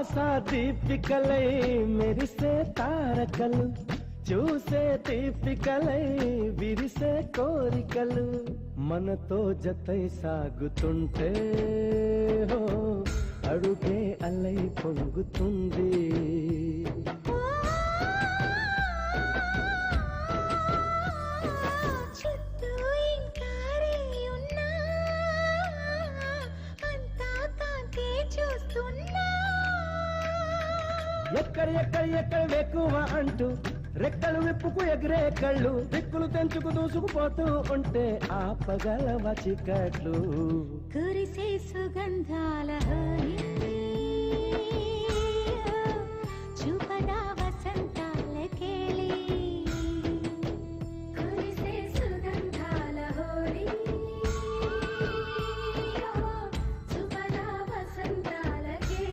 ఆశా దీపికలై మెరిసే తారకలు చూసే దీపికలై విరిసే కోరికలు మనతో జతై సాగుతుంటే హో అడుగే అలై పొంగుతుంది ఎక్కడ ఎక్కువ అంటూ రెక్కలు విప్పుకు ఎగిరే కళ్ళు దిక్కులు తెంచుకు దూసుకుపోతూ ఉంటే ఆపగలవ చికట్లు కురిసే సుగంధాల హోలీ